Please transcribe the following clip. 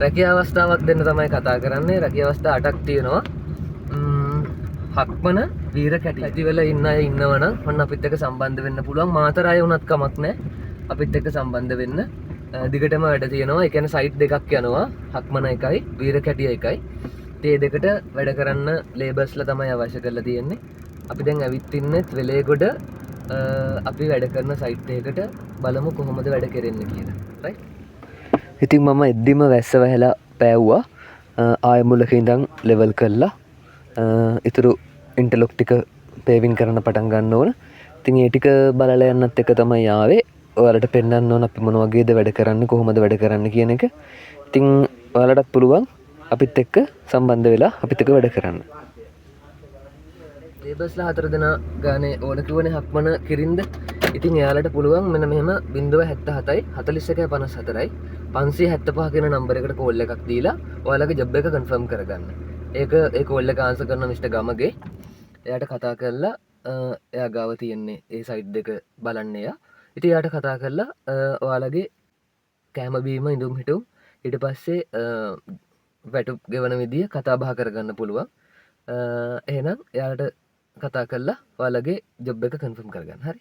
රැකිය අවස්ථාවක් දෙන්න තමයි කතා කරන්නේ. රැකිය අවස්ථා 8ක් තියෙනවා. හක්මන වීර කැටි වල ඉන්න අය ඉන්නවනම් ඔන්න අපිත් එක්ක සම්බන්ධ වෙන්න පුළුවන්. මාතර අය වුණත් කමක් නැහැ. අපිත් එක්ක සම්බන්ධ වෙන්න. දිගටම වැඩ තියෙනවා. ඒ කියන්නේ සයිට් දෙකක් යනවා. හක්මන එකයි වීර කැටිය එකයි. ඒ දෙකට වැඩ කරන්න ලේබර්ස්ලා තමයි අවශ්‍ය කරලා තියෙන්නේ. අපි දැන් ඇවිත් ඉන්නේ වෙලේගොඩ අපි වැඩ කරන සයිට් එකකට බලමු කොහොමද වැඩ කරන්නේ කියලා. රයිට්. ඉතින් මම එද්දිම වැස්ස වැහැලා පෑව්වා. ආය මුලක ඉඳන් ලෙවල් කරලා ඉතුරු ඉන්ටර්ලොක් ටික පේවින් කරන්න පටන් ගන්න ඕන. ඉතින් ඒ ටික බලලා යන්නත් එක තමයි ආවේ. ඔයාලට පෙන්වන්න ඕන අපි මොන වගේද වැඩ කරන්නේ කොහොමද වැඩ කරන්නේ කියන එක. ඉතින් ඔයාලටත් පුළුවන් අපිත් එක්ක සම්බන්ධ වෙලා අපිත් එක්ක වැඩ කරන්න. ලේබර්ස්ලා 4 දෙනා ගානේ ඕන කිව්වනේ හක්මන කිරින්ද. ඉතින් එයාලට පුළුවන් මෙන්න මෙහෙම 077යි 41යි 54යි 575 කියන නම්බර එකට කෝල් එකක් දීලා ඔයාලගේ ජොබ් එක කන්ෆර්ම් කරගන්න. ඒ කෝල් එක ආන්සර් කරන මිස්ටර් ගමගේ. එයාට කතා කරලා එයා ගාව තියෙන්නේ ඒ සයිට් එක බලන්න එයා. ඉතින් එයාට කතා කරලා ඔයාලගේ කෑම බීම ඉඳුම් හිටුම් ඊට පස්සේ වැටුප් ගෙවන විදිය කතා බහ කරගන්න පුළුවන්. එහෙනම් එයාලට කතා කරලා ඔයාලගේ ජොබ් එක කන්ෆර්ම් කරගන්න. හරි.